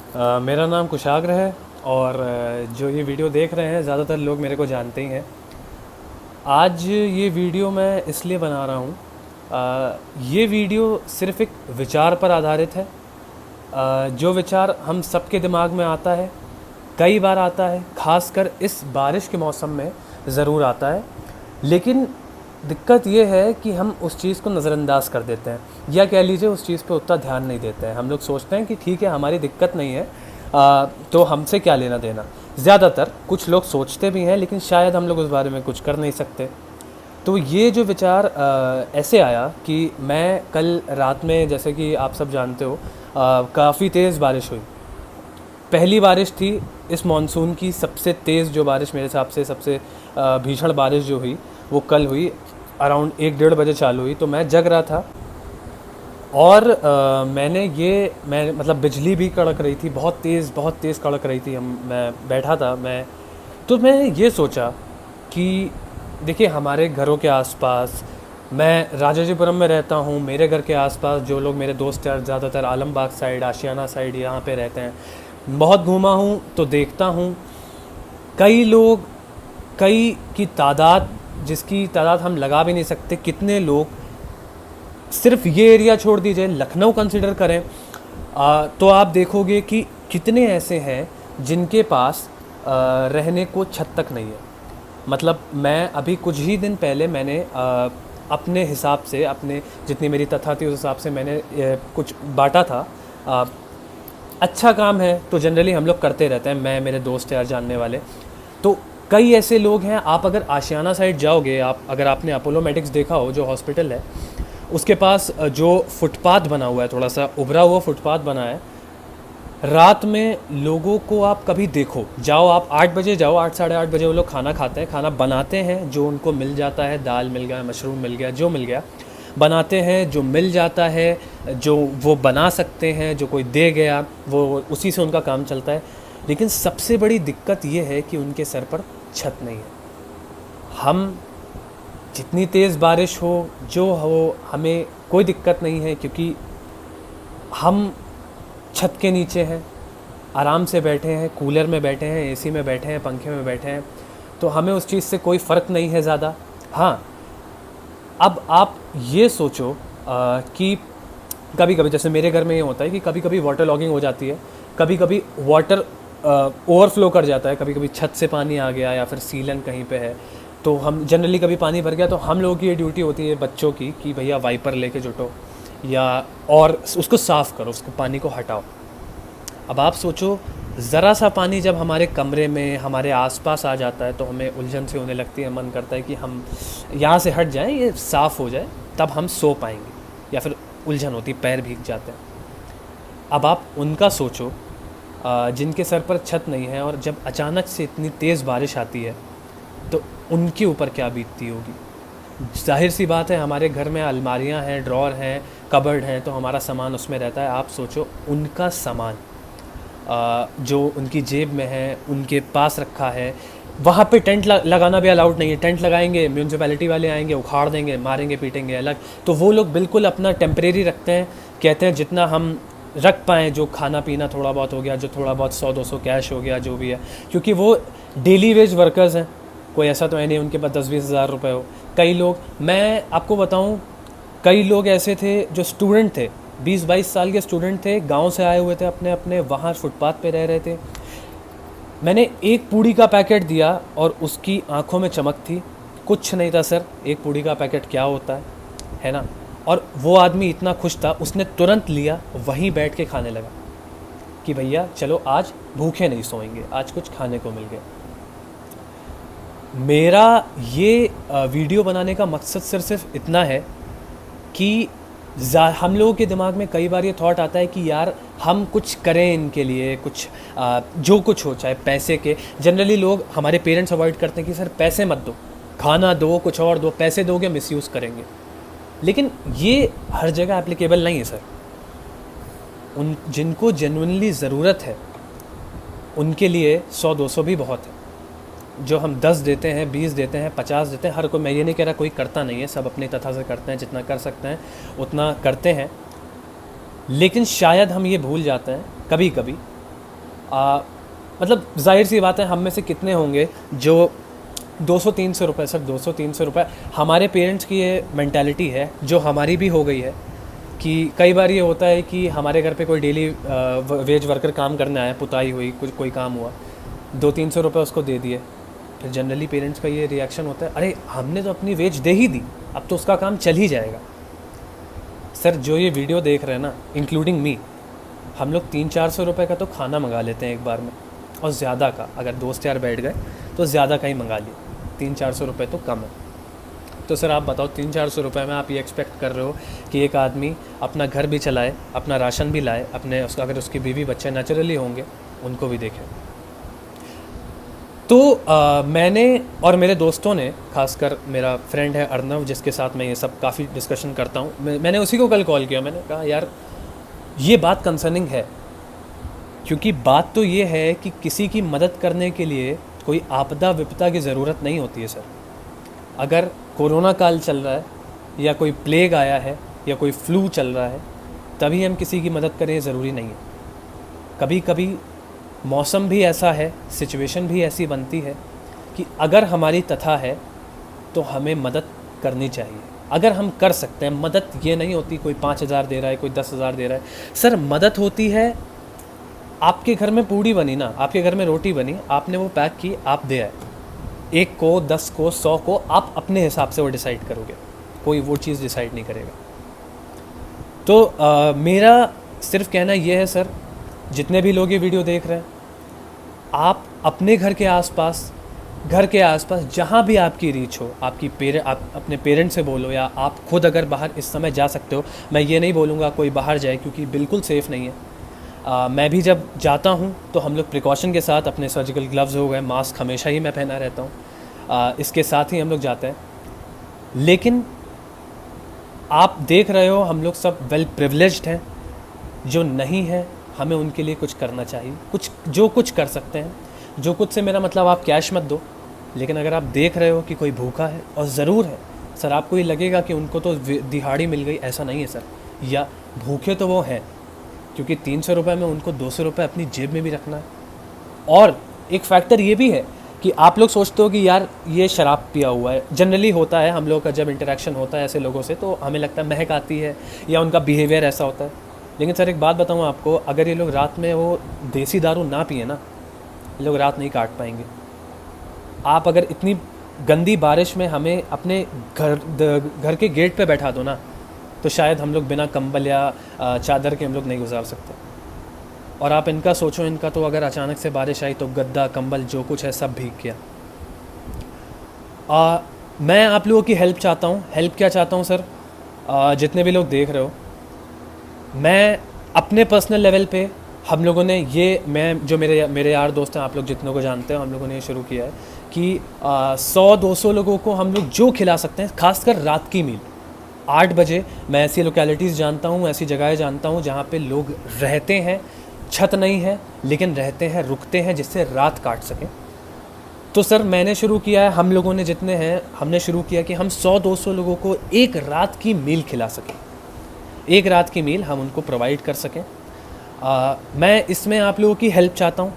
मेरा नाम कुशाग्र है और जो ये वीडियो देख रहे हैं ज़्यादातर लोग मेरे को जानते ही हैं। आज ये वीडियो मैं इसलिए बना रहा हूँ, ये वीडियो सिर्फ़ एक विचार पर आधारित है। जो विचार हम सबके दिमाग में आता है, कई बार आता है, ख़ासकर इस बारिश के मौसम में ज़रूर आता है। लेकिन दिक्कत ये है कि हम उस चीज़ को नज़रअंदाज कर देते हैं, या कह लीजिए उस चीज़ पे उतना ध्यान नहीं देते हैं। हम लोग सोचते हैं कि ठीक है, हमारी दिक्कत नहीं है, तो हमसे क्या लेना देना। ज़्यादातर कुछ लोग सोचते भी हैं, लेकिन शायद हम लोग उस बारे में कुछ कर नहीं सकते। तो ये जो विचार ऐसे आया कि मैं कल रात में, जैसे कि आप सब जानते हो, काफ़ी तेज़ बारिश हुई। पहली बारिश थी इस मॉनसून की, सबसे तेज़ जो बारिश मेरे हिसाब से, सबसे भीषण बारिश जो हुई वो कल हुई। अराउंड 1-1:30 बजे चालू हुई। तो मैं जग रहा था और मैं मतलब बिजली भी कड़क रही थी, बहुत तेज़ कड़क रही थी। मैं बैठा था, तो मैं ये सोचा कि देखिए, हमारे घरों के आसपास, मैं राजाजीपुरम में रहता हूँ, मेरे घर के आसपास जो लोग मेरे दोस्त यार ज़्यादातर आलमबाग साइड, आशियाना साइड यहाँ पे रहते हैं। बहुत घूमा हूँ तो देखता हूँ कई लोग, कई की तादाद, जिसकी तादाद हम लगा भी नहीं सकते, कितने लोग, सिर्फ ये एरिया छोड़ दीजिए, लखनऊ कंसिडर करें तो आप देखोगे कि कितने ऐसे हैं जिनके पास रहने को छत तक नहीं है। मतलब मैं अभी कुछ ही दिन पहले मैंने अपने हिसाब से, अपने जितनी मेरी तथा थी उस हिसाब से मैंने कुछ बांटा था। अच्छा काम है तो जनरली हम लोग करते रहते हैं, मैं, मेरे दोस्त यार, जानने वाले। तो कई ऐसे लोग हैं, आप अगर आशियाना साइड जाओगे, अगर आपने अपोलो मेडिक्स देखा हो, जो हॉस्पिटल है, उसके पास जो फुटपाथ बना हुआ है, थोड़ा सा उभरा हुआ फुटपाथ बना है, रात में लोगों को आप कभी देखो, जाओ आप 8 बजे जाओ, 8 साढ़े 8 बजे वो लोग खाना खाते हैं, खाना बनाते हैं, जो उनको मिल जाता है, दाल मिल गया, मशरूम मिल गया, जो मिल गया बनाते हैं, जो मिल जाता है, जो वो बना सकते हैं, जो कोई दे गया, वो उसी से उनका काम चलता है। लेकिन सबसे बड़ी दिक्कत ये है कि उनके सर पर छत नहीं है। हम जितनी तेज़ बारिश हो, जो हो, हमें कोई दिक्कत नहीं है, क्योंकि हम छत के नीचे हैं, आराम से बैठे हैं, कूलर में बैठे हैं, एसी में बैठे हैं, पंखे में बैठे हैं, तो हमें उस चीज़ से कोई फ़र्क नहीं है ज़्यादा। हाँ, अब आप ये सोचो कि कभी कभी, जैसे मेरे घर में ये होता है कि कभी कभी वाटर लॉगिंग हो जाती है, कभी कभी वाटर ओवरफ्लो कर जाता है, कभी कभी छत से पानी आ गया या फिर सीलन कहीं पे है, तो हम जनरली, कभी पानी भर गया तो हम लोगों की ये ड्यूटी होती है, बच्चों की, कि भैया वाइपर लेके जुटो या और उसको साफ़ करो, उसको पानी को हटाओ। अब आप सोचो, ज़रा सा पानी जब हमारे कमरे में, हमारे आसपास आ जाता है तो हमें उलझन सी होने लगती है, मन करता है कि हम यहाँ से हट जाएं, ये साफ़ हो जाए, तब हम सो पाएंगे, या फिर उलझन होती, पैर भीग जाते हैं। अब आप उनका सोचो जिनके सर पर छत नहीं है, और जब अचानक से इतनी तेज़ बारिश आती है तो उनके ऊपर क्या बीतती होगी। जाहिर सी बात है, हमारे घर में अलमारियाँ हैं, ड्रॉर हैं, कबर्ड हैं, तो हमारा सामान उसमें रहता है। आप सोचो उनका सामान जो उनकी जेब में है, उनके पास रखा है, वहाँ पे टेंट लगाना भी अलाउड नहीं है। टेंट लगाएंगे, म्यूनसिपैलिटी वाले आएंगे, उखाड़ देंगे, मारेंगे, पीटेंगे अलग। तो वो लोग बिल्कुल अपना टेम्परेरी रखते हैं, कहते हैं जितना हम रख पाएँ, जो खाना पीना थोड़ा बहुत हो गया, जो थोड़ा बहुत 100-200 कैश हो गया, जो भी है, क्योंकि वो डेली वेज वर्कर्स हैं। कोई ऐसा तो है नहीं उनके पास 10-20 हज़ार रुपये हो। कई लोग, मैं आपको बताऊं, कई लोग ऐसे थे जो स्टूडेंट थे, 20-22 साल के स्टूडेंट थे, गांव से आए हुए थे, अपने अपने वहाँ फुटपाथ पे रह रहे थे। मैंने एक पूड़ी का पैकेट दिया और उसकी आंखों में चमक थी। कुछ नहीं था सर, एक पूड़ी का पैकेट क्या होता है ना। और वो आदमी इतना खुश था, उसने तुरंत लिया, वहीं बैठ के खाने लगा कि भैया चलो आज भूखे नहीं सोएंगे, आज कुछ खाने को मिल गया। मेरा ये वीडियो बनाने का मकसद सिर्फ इतना है कि हम लोगों के दिमाग में कई बार ये थॉट आता है कि यार हम कुछ करें इनके लिए, कुछ जो कुछ हो, चाहे पैसे के, जनरली लोग, हमारे पेरेंट्स अवॉइड करते हैं कि सर पैसे मत दो, खाना दो, कुछ और दो, पैसे दोगे मिसयूज़ करेंगे। लेकिन ये हर जगह एप्लीकेबल नहीं है सर। उन जिनको जेन्युइनली ज़रूरत है उनके लिए 100-200 भी बहुत है। जो हम 10 देते हैं, 20 देते हैं, 50 देते हैं, हर कोई, मैं ये नहीं कह रहा कोई करता नहीं है, सब अपनी तथा से करते हैं, जितना कर सकते हैं उतना करते हैं। लेकिन शायद हम ये भूल जाते हैं कभी कभी मतलब जाहिर सी बात है, हम में से कितने होंगे जो 200-300 रुपये, सर 200-300 रुपये, हमारे पेरेंट्स की ये मेंटालिटी है जो हमारी भी हो गई है कि कई बार ये होता है कि हमारे घर पे कोई डेली वेज वर्कर काम करने आया, पुताई हुई, कुछ कोई काम हुआ, 200-300 रुपये उसको दे दिए, फिर जनरली पेरेंट्स का ये रिएक्शन होता है, अरे हमने तो अपनी वेज दे ही दी, अब तो उसका काम चल ही जाएगा। सर जो ये वीडियो देख रहे हैं ना, इंक्लूडिंग मी, हम लोग 300-400 रुपये का तो खाना मंगा लेते हैं एक बार में, और ज़्यादा का, अगर दोस्त यार बैठ गए तो ज़्यादा का ही मंगा लिए, 300-400 रुपये तो कम है। तो सर आप बताओ, 300-400 रुपये में आप ये एक्सपेक्ट कर रहे हो कि एक आदमी अपना घर भी चलाए, अपना राशन भी लाए, अपने उसका, अगर उसकी बीवी बच्चे नेचुरली होंगे उनको भी देखे। तो मैंने और मेरे दोस्तों ने, खासकर मेरा फ्रेंड है अर्नव जिसके साथ मैं ये सब काफ़ी डिस्कशन करता हूँ, मैंने उसी को कल कॉल किया, मैंने कहा यार ये बात कंसर्निंग है, क्योंकि बात तो ये है कि किसी की मदद करने के लिए कोई आपदा विपदा की ज़रूरत नहीं होती है सर। अगर कोरोना काल चल रहा है या कोई प्लेग आया है या कोई फ्लू चल रहा है तभी हम किसी की मदद करें, ज़रूरी नहीं है। कभी कभी मौसम भी ऐसा है, सिचुएशन भी ऐसी बनती है कि अगर हमारी तथा है तो हमें मदद करनी चाहिए। अगर हम कर सकते हैं मदद, ये नहीं होती कोई 5,000 दे रहा है, कोई 10,000 दे रहा है। सर मदद होती है, आपके घर में पूड़ी बनी ना, आपके घर में रोटी बनी, आपने वो पैक की, आप दे आए, 1 को, 10 को, 100 को, आप अपने हिसाब से वो डिसाइड करोगे, कोई वो चीज़ डिसाइड नहीं करेगा। तो मेरा सिर्फ कहना ये है सर, जितने भी लोग ये वीडियो देख रहे हैं, आप अपने घर के आसपास जहाँ भी आपकी रीच हो, आप अपने पेरेंट्स से बोलो, या आप खुद अगर बाहर इस समय जा सकते हो, मैं ये नहीं बोलूँगा कोई बाहर जाए क्योंकि बिल्कुल सेफ़ नहीं है। मैं भी जब जाता हूँ तो हम लोग प्रिकॉशन के साथ, अपने सर्जिकल ग्लव्स हो गए, मास्क हमेशा ही मैं पहना रहता हूँ, इसके साथ ही हम लोग जाते हैं। लेकिन आप देख रहे हो हम लोग सब वेल प्रिविलेज्ड हैं, जो नहीं है हमें उनके लिए कुछ करना चाहिए, जो कुछ कर सकते हैं। जो कुछ से मेरा मतलब आप कैश मत दो, लेकिन अगर आप देख रहे हो कि कोई भूखा है, और ज़रूर है सर, आपको ये लगेगा कि उनको तो दिहाड़ी मिल गई, ऐसा नहीं है सर, या भूखे तो वो हैं, क्योंकि 300 रुपये में उनको 200 रुपये अपनी जेब में भी रखना है। और एक फैक्टर ये भी है कि आप लोग सोचते हो कि यार ये शराब पिया हुआ है, जनरली होता है, हम लोग का जब इंटरेक्शन होता है ऐसे लोगों से तो हमें लगता है महक आती है या उनका बिहेवियर ऐसा होता है। लेकिन सर एक बात बताऊँ आपको, अगर ये लोग रात में वो देसी दारू ना पिए ना, ये लोग रात नहीं काट पाएंगे। आप अगर इतनी गंदी बारिश में हमें अपने घर के गेट पे बैठा दो ना, तो शायद हम लोग बिना कंबल या चादर के हम लोग नहीं गुजार सकते। और आप इनका सोचो, इनका तो अगर अचानक से बारिश आई तो गद्दा कंबल जो कुछ है सब भीग गया। मैं आप लोगों की हेल्प चाहता हूँ। हेल्प क्या चाहता हूँ सर, जितने भी लोग देख रहे हो, मैं अपने पर्सनल लेवल पे, हम लोगों ने ये, मैं जो मेरे यार दोस्त हैं, आप लोग जितनों को जानते हो, हम लोगों ने ये शुरू किया है कि 100-200 लोगों को हम लोग जो खिला सकते हैं, खासकर रात की मील 8 बजे। मैं ऐसी लोकेलिटीज़ जानता हूँ, ऐसी जगहें जानता हूँ जहाँ पे लोग रहते हैं, छत नहीं है लेकिन रहते हैं, रुकते हैं, जिससे रात काट सकें। तो सर मैंने शुरू किया है, हम लोगों ने जितने हैं, हमने शुरू किया कि हम 100-200 लोगों को एक रात की मील खिला सकें, एक रात की मील हम उनको प्रोवाइड कर सकें। मैं इसमें आप लोगों की हेल्प चाहता हूँ।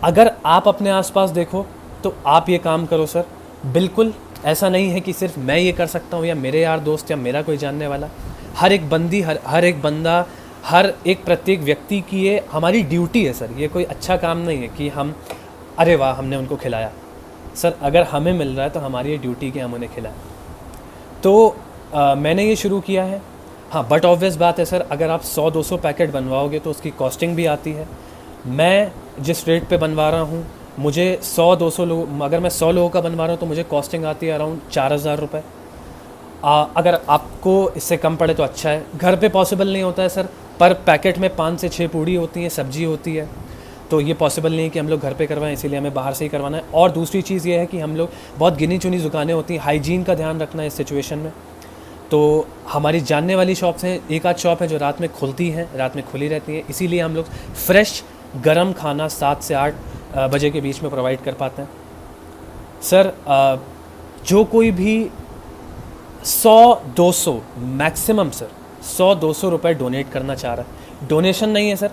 अगर आप अपने आसपास देखो तो आप ये काम करो सर। बिल्कुल ऐसा नहीं है कि सिर्फ मैं ये कर सकता हूँ या मेरे यार दोस्त या मेरा कोई जानने वाला। हर एक बंदी, हर एक बंदा, हर एक प्रत्येक व्यक्ति की ये हमारी ड्यूटी है सर। ये कोई अच्छा काम नहीं है कि हम, अरे वाह हमने उनको खिलाया। सर अगर हमें मिल रहा है तो हमारी ये ड्यूटी कि हम उन्हें खिलाएं। तो मैंने ये शुरू किया है। हाँ, बट ऑब्वियस बात है सर, अगर आप 100-200 पैकेट बनवाओगे तो उसकी कॉस्टिंग भी आती है। मैं जिस रेट पे बनवा रहा हूँ, मुझे 100-200 लोग, अगर मैं 100 लोगों का बनवा रहा हूँ तो मुझे कॉस्टिंग आती है अराउंड 4,000 रुपये। अगर आपको इससे कम पड़े तो अच्छा है। घर पे पॉसिबल नहीं होता है सर, पर पैकेट में 5 से 6 पूड़ी होती हैं, सब्जी होती है, तो ये पॉसिबल नहीं है कि हम लोग घर पे करवाएं, इसीलिए हमें बाहर से ही करवाना है। और दूसरी चीज़ ये है कि हम लोग बहुत गिनी चुनी दुकानें होती हैं, हाइजीन का ध्यान रखना है इस सिचुएशन में। तो हमारी जानने वाली शॉप्स हैं, एक आध शॉप है जो रात में खुलती हैं, रात में खुली रहती हैं, इसीलिए हम लोग फ्रेश गरम खाना 7 से 8 बजे के बीच में प्रोवाइड कर पाते हैं। सर जो कोई भी 100-200 मैक्सिमम सर 100-200 रुपये डोनेट करना चाह रहा है, डोनेशन नहीं है सर,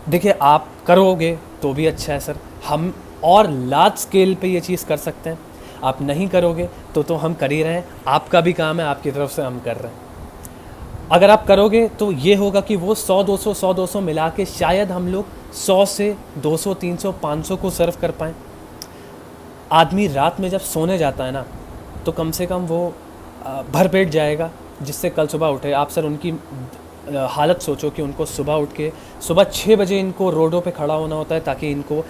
देखिए, आप करोगे तो भी अच्छा है सर, हम और लार्ज स्केल पे ये चीज़ कर सकते हैं। आप नहीं करोगे तो हम कर ही रहे हैं, आपका भी काम है, आपकी तरफ से हम कर रहे हैं। अगर आप करोगे तो ये होगा कि वो 100-200 मिला के शायद हम लोग 100 से 200 300 500 को सर्व कर पाएँ। आदमी रात में जब सोने जाता है ना, तो कम से कम वो भरपेट जाएगा, जिससे कल सुबह उठे। आप सर उनकी हालत सोचो कि उनको सुबह उठ के सुबह 6 बजे इनको रोडों पे खड़ा होना होता है ताकि इनको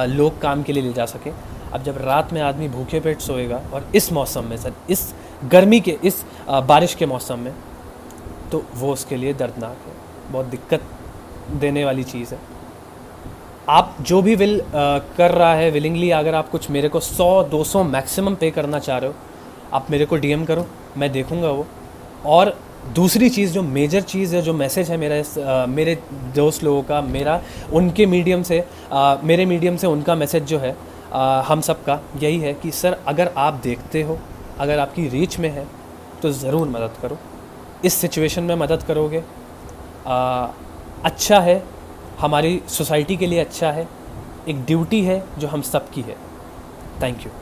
लोग काम के लिए ले जा सकें। अब जब रात में आदमी भूखे पेट सोएगा, और इस मौसम में सर, इस गर्मी के, इस बारिश के मौसम में, तो वो उसके लिए दर्दनाक है, बहुत दिक्कत देने वाली चीज़ है। आप जो भी कर रहा है विलिंगली, अगर आप कुछ मेरे को 100-200 मैक्सिमम पे करना चाह रहे हो, आप मेरे को डीएम करो, मैं देखूंगा वो। और दूसरी चीज़, जो मेजर चीज़ है, जो मैसेज है मेरा मेरे दोस्त लोगों का, मेरा उनके मीडियम से मेरे मीडियम से उनका मैसेज जो है, हम सब का यही है कि सर, अगर आप देखते हो, अगर आपकी रीच में है, तो ज़रूर मदद करो। इस सिचुएशन में मदद करोगे, अच्छा है, हमारी सोसाइटी के लिए अच्छा है, एक ड्यूटी है जो हम सब की है। Thank you.